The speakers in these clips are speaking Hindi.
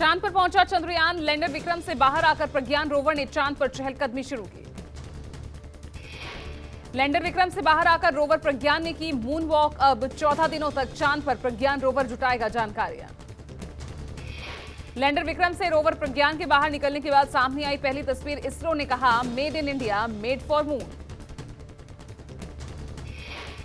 चांद पर पहुंचा चंद्रयान। लैंडर विक्रम से बाहर आकर प्रज्ञान रोवर ने चांद पर चहलकदमी शुरू की। लैंडर विक्रम से बाहर आकर रोवर प्रज्ञान ने की मून वॉक। अब 14 दिनों तक चांद पर प्रज्ञान रोवर जुटाएगा जानकारियां। लैंडर विक्रम से रोवर प्रज्ञान के बाहर निकलने के बाद सामने आई पहली तस्वीर। इसरो ने कहा, made in India, made for moon.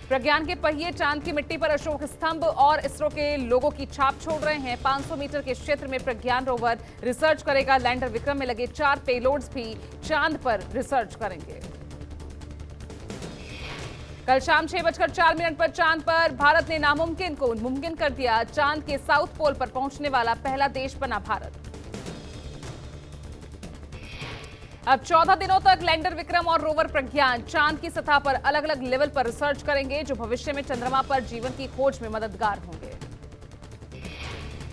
Pragyan के पहिए चांद की मिट्टी पर अशोक स्तंभ और इसरो के लोगों की छाप छोड़ रहे हैं। 500 मीटर के क्षेत्र में प्रज्ञान रोवर रिसर्च करेगा। लैंडर विक्रम में लगे 4 पेलोड्स भी चांद पर रिसर्च करेंगे। कल शाम 6:04 पर चांद पर भारत ने नामुमकिन को मुमकिन कर दिया। चांद के साउथ पोल पर पहुंचने वाला पहला देश बना भारत। अब 14 दिनों तक लैंडर विक्रम और रोवर प्रज्ञान चांद की सतह पर अलग अलग लेवल पर रिसर्च करेंगे, जो भविष्य में चंद्रमा पर जीवन की खोज में मददगार होंगे।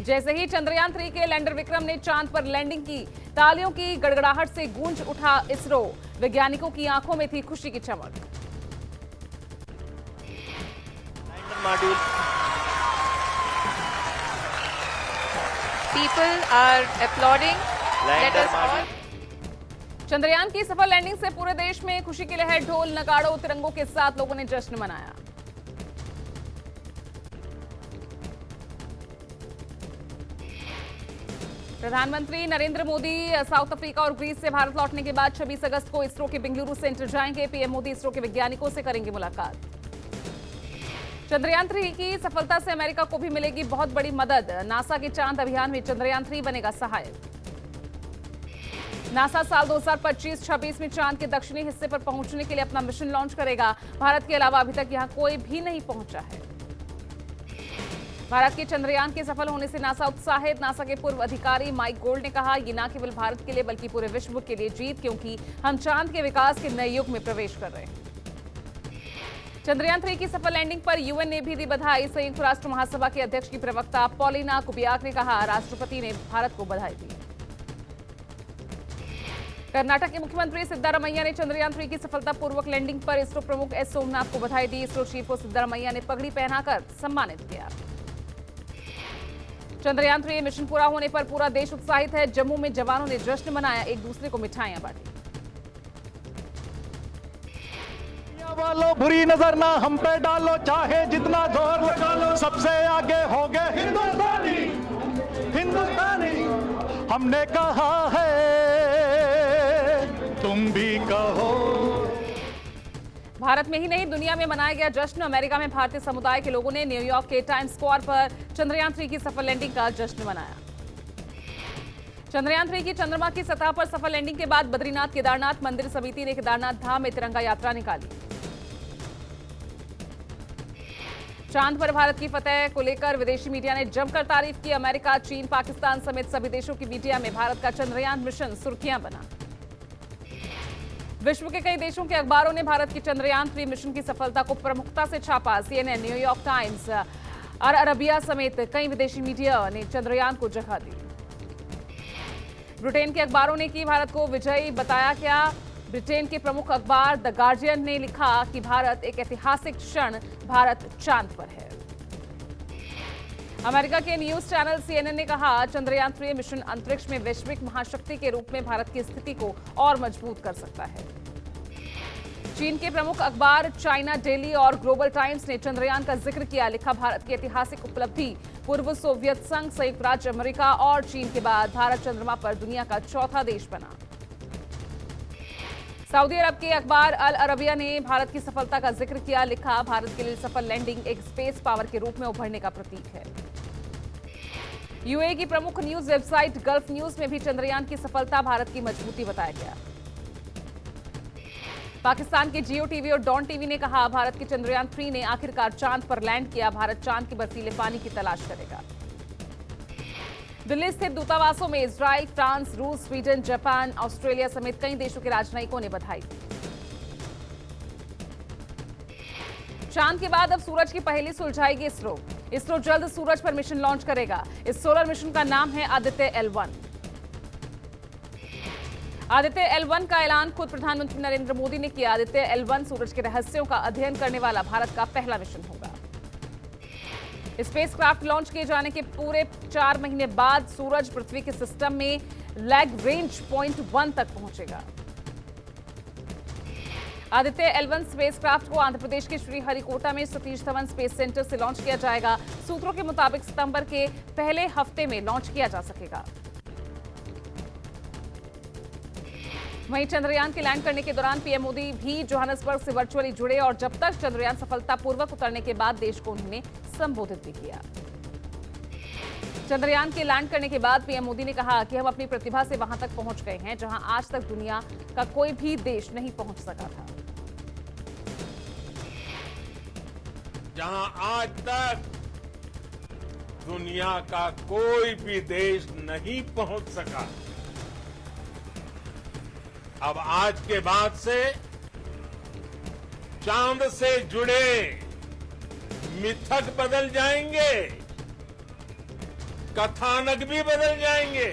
जैसे ही चंद्रयान 3 के लैंडर विक्रम ने चांद पर लैंडिंग की, तालियों की गड़गड़ाहट से गूंज उठा इसरो। वैज्ञानिकों की आंखों में थी खुशी की चमक। People are applauding. Let us all. Chandrayaan की सफल लैंडिंग से पूरे देश में खुशी की लहर। ढोल नगाड़ों तिरंगों के साथ लोगों ने जश्न मनाया। प्रधानमंत्री नरेंद्र मोदी साउथ अफ्रीका और ग्रीस से भारत लौटने के बाद 26 अगस्त को इसरो के बेंगलुरु सेंटर जाएंगे। पीएम मोदी इसरो के वैज्ञानिकों से करेंगे मुलाकात। चंद्रयान 3 की सफलता से अमेरिका को भी मिलेगी बहुत बड़ी मदद। नासा के चांद अभियान में चंद्रयान 3 बनेगा सहायक। नासा साल 2025-26 में चांद के दक्षिणी हिस्से पर पहुंचने के लिए अपना मिशन लॉन्च करेगा। भारत के अलावा अभी तक यहां कोई भी नहीं पहुंचा है। भारत के चंद्रयान के सफल होने से नासा उत्साहित। नासा के पूर्व अधिकारी माइक गोल्ड ने कहा, ये न केवल भारत के लिए बल्कि पूरे विश्व के लिए जीत, क्योंकि हम चांद के विकास के नए युग में प्रवेश कर रहे हैं। चंद्रयान 3 की सफल लैंडिंग पर यूएन ने भी दी बधाई। संयुक्त राष्ट्र महासभा के अध्यक्ष की प्रवक्ता पॉलिना कुबियाक ने कहा, राष्ट्रपति ने भारत को बधाई दी। कर्नाटक के मुख्यमंत्री सिद्धारमैया ने चंद्रयान 3 की सफलतापूर्वक लैंडिंग पर इसरो प्रमुख एस सोमनाथ को बधाई दी। इसरो चीफ को सिद्धारमैया ने पगड़ी पहनाकर सम्मानित किया। चंद्रयान 3 मिशन पूरा होने पर पूरा देश उत्साहित है। जम्मू में जवानों ने जश्न मनाया, एक दूसरे को मिठाइयां बांटी। वालों बुरी नजर ना हम पे डालो, चाहे जितना जोर लगा लो, सबसे आगे हो गए हिंदुस्तानी। हिंदुस्तानी हमने कहा है, तुम भी कहो। भारत में ही नहीं, दुनिया में मनाया गया जश्न। अमेरिका में भारतीय समुदाय के लोगों ने न्यूयॉर्क के टाइम्स स्क्वायर पर चंद्रयान 3 की सफल लैंडिंग का जश्न मनाया। चंद्रयान 3 की चंद्रमा की सतह पर सफल लैंडिंग के बाद बद्रीनाथ केदारनाथ मंदिर समिति ने केदारनाथ धाम में तिरंगा यात्रा निकाली। चांद पर भारत की फतह को लेकर विदेशी मीडिया ने जमकर तारीफ की। अमेरिका, चीन, पाकिस्तान समेत सभी देशों की मीडिया में भारत का चंद्रयान मिशन सुर्खियां बना। विश्व के कई देशों के अखबारों ने भारत की चंद्रयान 3 मिशन की सफलता को प्रमुखता से छापा। CNN, न्यूयॉर्क टाइम्स, अल अरबिया समेत कई विदेशी मीडिया ने चंद्रयान को जगह दी। ब्रिटेन के अखबारों ने की भारत को विजयी बताया। क्या ब्रिटेन के प्रमुख अखबार द गार्जियन ने लिखा कि भारत एक ऐतिहासिक क्षण, भारत चांद पर है। अमेरिका के न्यूज चैनल CNN ने कहा, चंद्रयान 3 मिशन अंतरिक्ष में वैश्विक महाशक्ति के रूप में भारत की स्थिति को और मजबूत कर सकता है। चीन के प्रमुख अखबार चाइना डेली और ग्लोबल टाइम्स ने चंद्रयान का जिक्र किया। लिखा, भारत की ऐतिहासिक उपलब्धि। पूर्व सोवियत संघ, संयुक्त राज्य अमेरिका और चीन के बाद भारत चंद्रमा पर दुनिया का चौथा देश बना। सऊदी अरब के अखबार अल अरबिया ने भारत की सफलता का जिक्र किया। लिखा, भारत के लिए सफल लैंडिंग एक स्पेस पावर के रूप में उभरने का प्रतीक है। यूएई की प्रमुख न्यूज वेबसाइट गल्फ न्यूज में भी चंद्रयान की सफलता भारत की मजबूती बताया गया। पाकिस्तान के जियो टीवी और डॉन टीवी ने कहा, भारत के चंद्रयान 3 ने आखिरकार चांद पर लैंड किया। भारत चांद के बर्फीले पानी की तलाश करेगा। दिल्ली स्थित दूतावासों में इजराइल, फ्रांस, रूस, स्वीडन, जापान, ऑस्ट्रेलिया समेत कई देशों के राजनयिकों ने बधाई दी। चांद के बाद अब सूरज की पहेली सुलझाएगी इसरो। इसरो जल्द सूरज पर मिशन लॉन्च करेगा। इस सोलर मिशन का नाम है आदित्य L1। आदित्य L1 का ऐलान खुद प्रधानमंत्री नरेंद्र मोदी ने किया। आदित्य L1 सूरज के रहस्यों का अध्ययन करने वाला भारत का पहला मिशन होगा। स्पेसक्राफ्ट लॉन्च किए जाने के पूरे 4 महीने बाद सूरज पृथ्वी के सिस्टम में लैग्रेंज पॉइंट 1 तक पहुंचेगा। आदित्य L1 स्पेसक्राफ्ट को आंध्र प्रदेश के श्रीहरिकोटा में सतीश धवन स्पेस सेंटर से लॉन्च किया जाएगा। सूत्रों के मुताबिक सितंबर के पहले हफ्ते में लॉन्च किया जा सकेगा। वहीं चंद्रयान के लैंड करने के दौरान पीएम मोदी भी जोहान्सबर्ग से वर्चुअली जुड़े और जब तक चंद्रयान सफलतापूर्वक उतरने के बाद देश को उन्होंने संबोधित भी किया। चंद्रयान के लैंड करने के बाद पीएम मोदी ने कहा कि हम अपनी प्रतिभा से वहां तक पहुंच गए हैं जहां आज तक दुनिया का कोई भी देश नहीं पहुंच सका था। जहां आज तक दुनिया का कोई भी देश नहीं पहुंच सका, अब आज के बाद से चांद से जुड़े मिथक बदल जाएंगे, कथानक भी बदल जाएंगे।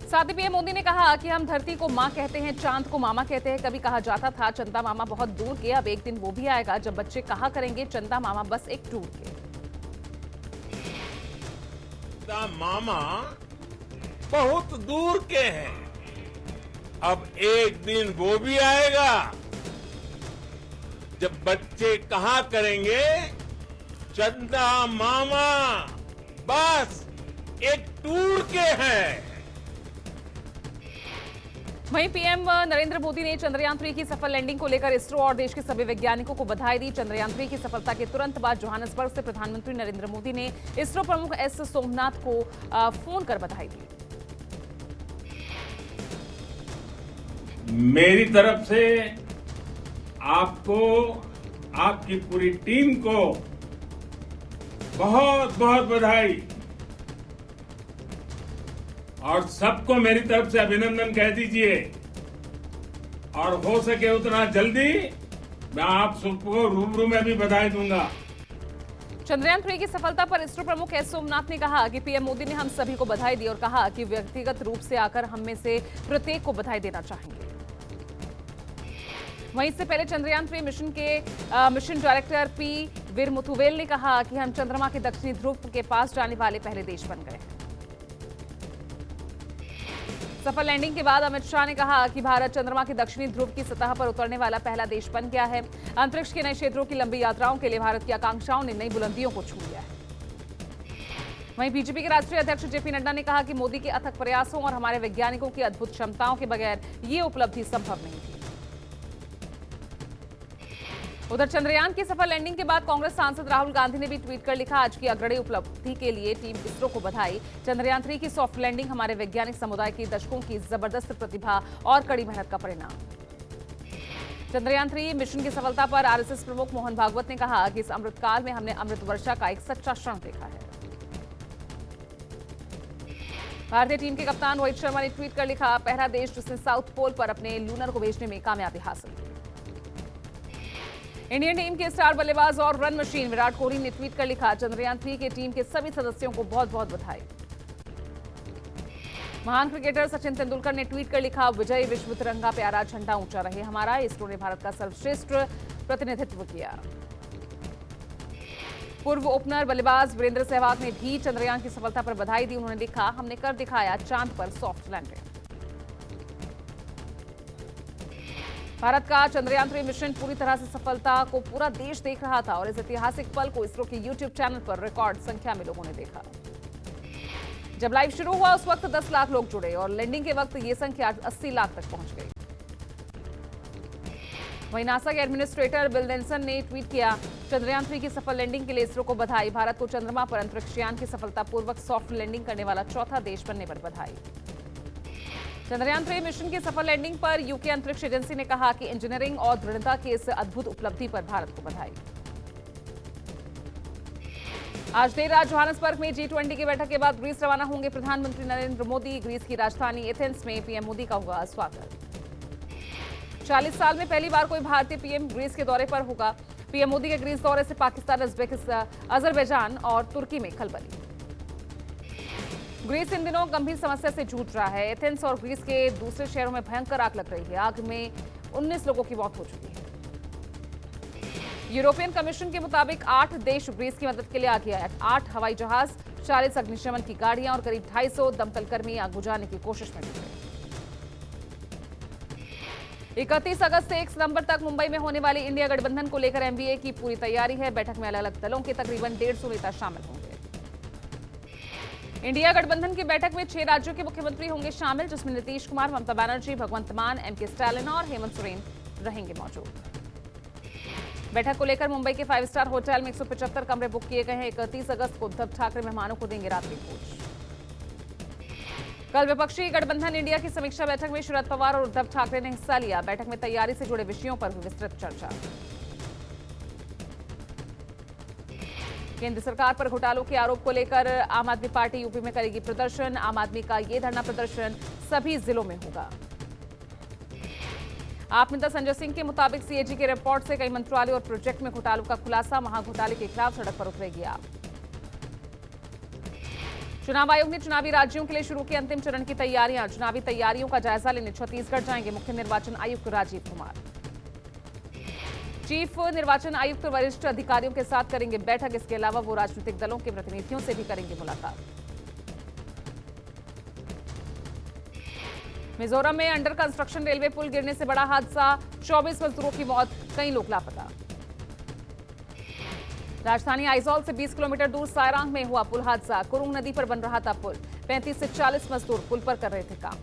साथ ही पीएम मोदी ने कहा कि हम धरती को मां कहते हैं, चांद को मामा कहते हैं। कभी कहा जाता था चंदा मामा बहुत दूर के, अब एक दिन वो भी आएगा जब बच्चे कहा करेंगे चंदा मामा बस एक टूर के। चंदा मामा बहुत दूर के हैं, अब एक दिन वो भी आएगा जब बच्चे कहा करेंगे चंदा मामा बस एक टूर के हैं। वहीं पीएम नरेंद्र मोदी ने चंद्रयान 3 की सफल लैंडिंग को लेकर इसरो और देश के सभी वैज्ञानिकों को बधाई दी। चंद्रयान 3 की सफलता के तुरंत बाद जोहान्सबर्ग से प्रधानमंत्री नरेंद्र मोदी ने इसरो प्रमुख एस सोमनाथ को फोन कर बधाई दी। मेरी तरफ से आपको, आपकी पूरी टीम को बहुत बहुत बधाई और सबको मेरी तरफ से अभिनंदन कह दीजिए और हो सके उतना जल्दी मैं आप सबको रूबरू में भी बधाई दूंगा। चंद्रयान 3 की सफलता पर इसरो प्रमुख एस सोमनाथ ने कहा कि पीएम मोदी ने हम सभी को बधाई दी और कहा कि व्यक्तिगत रूप से आकर हम में से प्रत्येक को बधाई देना चाहेंगे। वहीं इससे पहले चंद्रयान 3 मिशन के मिशन डायरेक्टर पी वीर मुथुवेल ने कहा कि हम चंद्रमा के दक्षिणी ध्रुव के पास जाने वाले पहले देश बन गए हैं। सफल लैंडिंग के बाद अमित शाह ने कहा कि भारत चंद्रमा के दक्षिणी ध्रुव की सतह पर उतरने वाला पहला देश बन गया है। अंतरिक्ष के नए क्षेत्रों की लंबी यात्राओं के लिए भारत की आकांक्षाओं ने नई बुलंदियों को छू लिया है। वहीं बीजेपी के राष्ट्रीय अध्यक्ष जेपी नड्डा ने कहा कि मोदी के अथक प्रयासों और हमारे वैज्ञानिकों की अद्भुत क्षमताओं के बगैर ये उपलब्धि संभव नहीं थी। उधर चंद्रयान की सफल लैंडिंग के बाद कांग्रेस सांसद राहुल गांधी ने भी ट्वीट कर लिखा, आज की अग्रणी उपलब्धि के लिए टीम इसरो को बधाई। चंद्रयान 3 की सॉफ्ट लैंडिंग हमारे वैज्ञानिक समुदाय की दशकों की जबरदस्त प्रतिभा और कड़ी मेहनत का परिणाम। चंद्रयान 3 मिशन की सफलता पर आरएसएस प्रमुख मोहन भागवत ने कहा कि इस अमृतकाल में हमने अमृत वर्षा का एक सच्चा क्षण देखा है। भारतीय टीम के कप्तान रोहित शर्मा ने ट्वीट कर लिखा, पहला देश जिसने साउथ पोल पर अपने लूनर को भेजने में कामयाबी हासिल की। इंडियन टीम के स्टार बल्लेबाज और रन मशीन विराट कोहली ने ट्वीट कर लिखा, चंद्रयान 3 के टीम के सभी सदस्यों को बहुत बहुत बधाई। महान क्रिकेटर सचिन तेंदुलकर ने ट्वीट कर लिखा, विजय विश्व तिरंगा प्यारा झंडा ऊंचा रहे हमारा, इसरो ने भारत का सर्वश्रेष्ठ प्रतिनिधित्व किया। पूर्व ओपनर बल्लेबाज वीरेंद्र सहवाग ने भी चंद्रयान की सफलता पर बधाई दी। उन्होंने लिखा, हमने कर दिखाया चांद पर सॉफ्ट लैंडिंग। भारत का चंद्रयान 3 मिशन पूरी तरह से सफलता को पूरा देश देख रहा था और इस ऐतिहासिक पल को इसरो के YouTube चैनल पर रिकॉर्ड संख्या में लोगों ने देखा। जब लाइव शुरू हुआ उस वक्त 10 लाख लोग जुड़े और लैंडिंग के वक्त ये संख्या 80 लाख तक पहुंच गई। वहीं नासा के एडमिनिस्ट्रेटर बिल नेल्सन ने ट्वीट किया, चंद्रयान 3 की सफल लैंडिंग के लिए इसरो को बधाई। भारत को चंद्रमा पर अंतरिक्षयान की सफलतापूर्वक सॉफ्ट लैंडिंग करने वाला चौथा देश बनने पर बधाई। चंद्रयान 3 मिशन की सफल लैंडिंग पर यूके अंतरिक्ष एजेंसी ने कहा कि इंजीनियरिंग और दृढ़ता की इस अद्भुत उपलब्धि पर भारत को बधाई। आज देर रात जोहान्सबर्ग में G20 की बैठक के बाद ग्रीस रवाना होंगे प्रधानमंत्री नरेंद्र मोदी। ग्रीस की राजधानी एथेंस में पीएम मोदी का होगा स्वागत। 40 साल में पहली बार कोई भारतीय पीएम ग्रीस के दौरे पर होगा। पीएम मोदी के ग्रीस दौरे से पाकिस्तान, उज्बेकिस्तान, अजरबैजान और तुर्की में खलबली। ग्रीस इन दिनों गंभीर समस्या से जूझ रहा है। एथेंस और ग्रीस के दूसरे शहरों में भयंकर आग लग रही है। आग में 19 लोगों की मौत हो चुकी है। यूरोपियन कमीशन के मुताबिक 8 देश ग्रीस की मदद के लिए आगे आए। 8 हवाई जहाज, 40 अग्निशमन की गाड़ियां और करीब 250 दमकल कर्मी आग बुझाने की कोशिश में जुटे। 31 अगस्त से 1 सितंबर तक मुंबई में होने वाली इंडिया गठबंधन को लेकर एमबीए की पूरी तैयारी है। बैठक में अलग अलग दलों के तकरीबन 150 नेता शामिल होंगे। इंडिया गठबंधन की बैठक में 6 राज्यों के मुख्यमंत्री होंगे शामिल, जिसमें नीतीश कुमार, ममता बनर्जी, भगवंत मान, एमके स्टालिन और हेमंत सोरेन रहेंगे मौजूद। बैठक को लेकर मुंबई के 5 स्टार होटल में 175 कमरे बुक किए गए हैं। 31 अगस्त को उद्धव ठाकरे मेहमानों को देंगे रात्रि भोज। कल विपक्षी गठबंधन इंडिया की समीक्षा बैठक में शरद पवार और उद्धव ठाकरे ने हिस्सा लिया। बैठक में तैयारी से जुड़े विषयों पर हुई विस्तृत चर्चा। केंद्र सरकार पर घोटालों के आरोप को लेकर आम आदमी पार्टी यूपी में करेगी प्रदर्शन। आम आदमी का ये धरना प्रदर्शन सभी जिलों में होगा। आप नेता संजय सिंह के मुताबिक सीएजी के रिपोर्ट से कई मंत्रालय और प्रोजेक्ट में घोटालों का खुलासा। महाघोटाले के खिलाफ सड़क पर उतरेगी आप। चुनाव आयोग ने चुनावी राज्यों के लिए शुरू की अंतिम चरण की तैयारियां। चुनावी तैयारियों का जायजा लेने छत्तीसगढ़ जाएंगे मुख्य निर्वाचन आयुक्त राजीव कुमार। चीफ निर्वाचन आयुक्त वरिष्ठ अधिकारियों के साथ करेंगे बैठक। इसके अलावा वो राजनीतिक दलों के प्रतिनिधियों से भी करेंगे मुलाकात। मिजोरम में अंडर कंस्ट्रक्शन रेलवे पुल गिरने से बड़ा हादसा, 24 मजदूरों की मौत, कई लोग लापता। राजधानी आइजॉल से 20 किलोमीटर दूर सायरांग में हुआ पुल हादसा। कुरुंग नदी पर बन रहा था पुल। 35 से 40 मजदूर पुल पर कर रहे थे काम।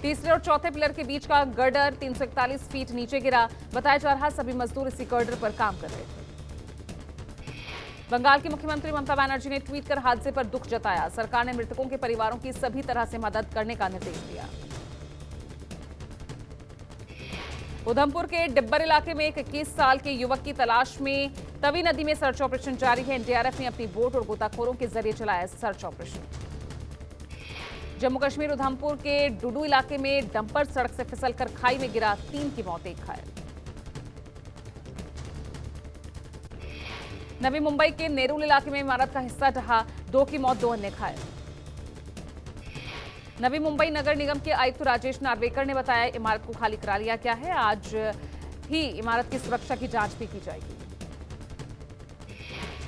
तीसरे और चौथे पिलर के बीच का गर्डर 341 फीट नीचे गिरा। बताया जा रहा सभी मजदूर इसी गर्डर पर काम कर रहे थे। बंगाल की मुख्यमंत्री ममता बनर्जी ने ट्वीट कर हादसे पर दुख जताया। सरकार ने मृतकों के परिवारों की सभी तरह से मदद करने का निर्देश दिया। उधमपुर के डिब्बर इलाके में एक 21 साल के युवक की तलाश में तवी नदी में सर्च ऑपरेशन जारी है। एनडीआरएफ ने अपनी बोट और गोताखोरों के जरिए चलाया सर्च ऑपरेशन। जम्मू कश्मीर उधमपुर के डुडू इलाके में डंपर सड़क से फिसलकर खाई में गिरा, 3 की मौत, 1 घायल। नवी मुंबई के नेरुल इलाके में इमारत का हिस्सा ढहा, 2 की मौत, 2 अन्य घायल। नवी मुंबई नगर निगम के आयुक्त राजेश नार्वेकर ने बताया इमारत को खाली करा लिया गया है। आज ही इमारत की सुरक्षा की जांच भी की जाएगी।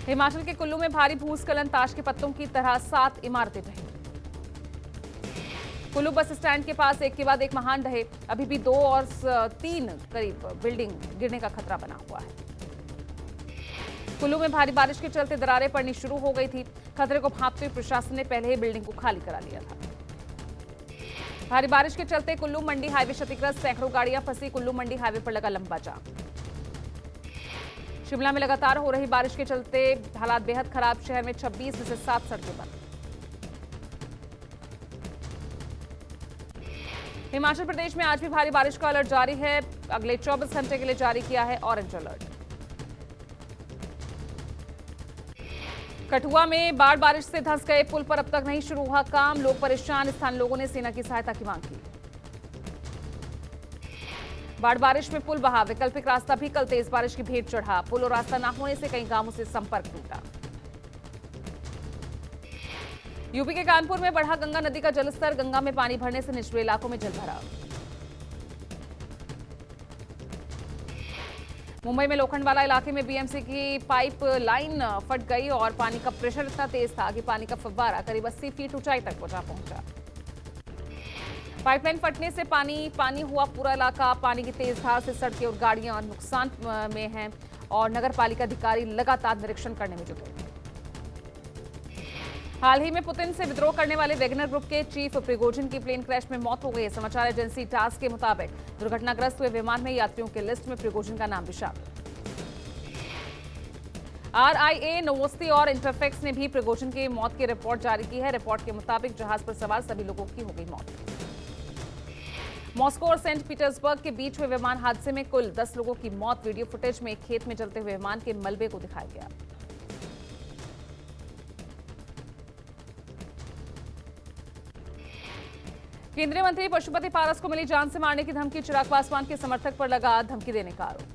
हिमाचल के कुल्लू में भारी भूस्खलन, ताश के पत्तों की तरह 7 इमारतें ढही। कुल्लू बस स्टैंड के पास एक के बाद एक महान ढहे। अभी भी 2 और 3 करीब बिल्डिंग गिरने का खतरा बना हुआ है। कुल्लू में भारी बारिश के चलते दरारें पड़नी शुरू हो गई थी। खतरे को भांपते हुए प्रशासन ने पहले ही बिल्डिंग को खाली करा लिया था। भारी बारिश के चलते कुल्लू मंडी हाईवे क्षतिग्रस्त, सैकड़ों गाड़ियां फंसी। कुल्लू मंडी हाईवे पर लगा लंबा जाम। शिमला में लगातार हो रही बारिश के चलते हालात बेहद खराब। शहर में 26 में से 7 सड़कें बंद। हिमाचल प्रदेश में आज भी भारी बारिश का अलर्ट जारी है। अगले 24 घंटे के लिए जारी किया है ऑरेंज अलर्ट। कठुआ में बाढ़ बारिश से धंस गए पुल पर अब तक नहीं शुरू हुआ काम। लोग परेशान, स्थानीय लोगों ने सेना की सहायता की मांग की। बाढ़ बारिश में पुल बहा, वैकल्पिक रास्ता भी कल तेज बारिश की भेंट चढ़ा। पुल और रास्ता न होने से कई गांवों से संपर्क टूटा। यूपी के कानपुर में बढ़ा गंगा नदी का जलस्तर, गंगा में पानी भरने से निचले इलाकों में जलभराव। मुंबई में लोखंडवाला इलाके में बीएमसी की पाइप लाइन फट गई और पानी का प्रेशर इतना तेज था कि पानी का फव्वारा करीब 80 फीट ऊंचाई तक पहुंचा। पाइपलाइन फटने से पानी हुआ पूरा इलाका। पानी की तेज धार से सड़कें और गाड़ियां नुकसान में हैं और नगर पालिका अधिकारी लगातार निरीक्षण करने में जुटे। हाल ही में पुतिन से विद्रोह करने वाले वैगनर ग्रुप के चीफ प्रिगोजिन की प्लेन क्रैश में मौत हो गई। समाचार एजेंसी टास के मुताबिक दुर्घटनाग्रस्त हुए विमान में यात्रियों के लिस्ट में प्रिगोजिन का नाम भी शामिल। आरआईए, नोवोस्ती और इंटरफैक्स ने भी प्रिगोजिन की मौत की रिपोर्ट जारी की है। रिपोर्ट के मुताबिक जहाज पर सवार सभी लोगों की हो गई मौत। मॉस्को और सेंट पीटर्सबर्ग के बीच हुए विमान हादसे में कुल 10 लोगों की मौत। वीडियो फुटेज में एक खेत में जलते हुए विमान के मलबे को दिखाया गया। केंद्रीय मंत्री पशुपति पारस को मिली जान से मारने की धमकी। चिराग पासवान के समर्थक पर लगा धमकी देने का आरोप।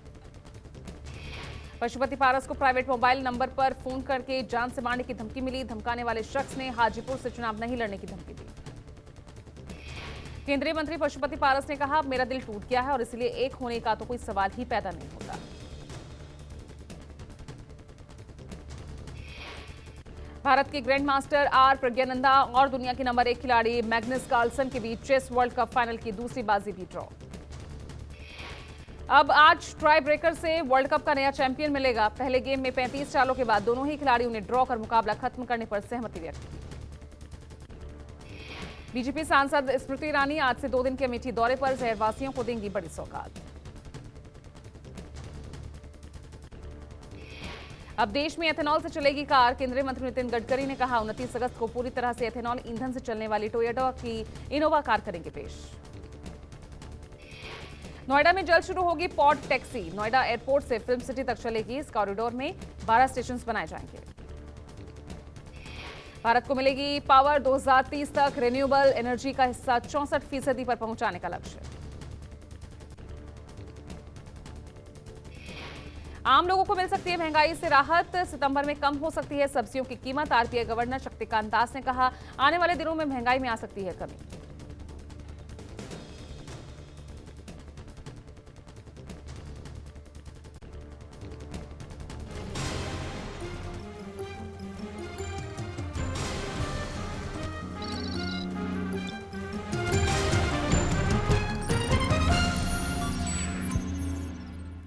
पशुपति पारस को प्राइवेट मोबाइल नंबर पर फोन करके जान से मारने की धमकी मिली। धमकाने वाले शख्स ने हाजीपुर से चुनाव नहीं लड़ने की धमकी दी। केंद्रीय मंत्री पशुपति पारस ने कहा, मेरा दिल टूट गया है और इसलिए एक होने का तो कोई सवाल ही पैदा नहीं होता। भारत के ग्रैंड मास्टर आर प्रज्ञानंदा और दुनिया के नंबर 1 खिलाड़ी मैग्नस कार्लसन के बीच चेस वर्ल्ड कप फाइनल की दूसरी बाजी भी ड्रॉ। अब आज ट्राई ब्रेकर से वर्ल्ड कप का नया चैंपियन मिलेगा। पहले गेम में 35 चालों के बाद दोनों ही खिलाड़ियों ने ड्रॉ कर मुकाबला खत्म करने पर सहमति व्यक्त की। बीजेपी सांसद स्मृति ईरानी आज से 2 दिन के अमेठी दौरे पर, शहरवासियों को देंगी बड़ी सौगात। अब देश में एथेनॉल से चलेगी कार। केंद्रीय मंत्री नितिन गडकरी ने कहा 29 अगस्त को पूरी तरह से एथेनॉल ईंधन से चलने वाली टोयोटा की इनोवा कार करेंगे पेश। नोएडा में जल्द शुरू होगी पॉड टैक्सी। नोएडा एयरपोर्ट से फिल्म सिटी तक चलेगी। इस कॉरिडोर में 12 स्टेशन बनाए जाएंगे। भारत को मिलेगी पावर 2030 तक। रिन्यूएबल एनर्जी का हिस्सा 64% पर पहुंचाने का लक्ष्य। आम लोगों को मिल सकती है महंगाई से राहत। सितंबर में कम हो सकती है सब्जियों की कीमत। आरबीआई गवर्नर शक्तिकांत दास ने कहा आने वाले दिनों में महंगाई में आ सकती है कमी।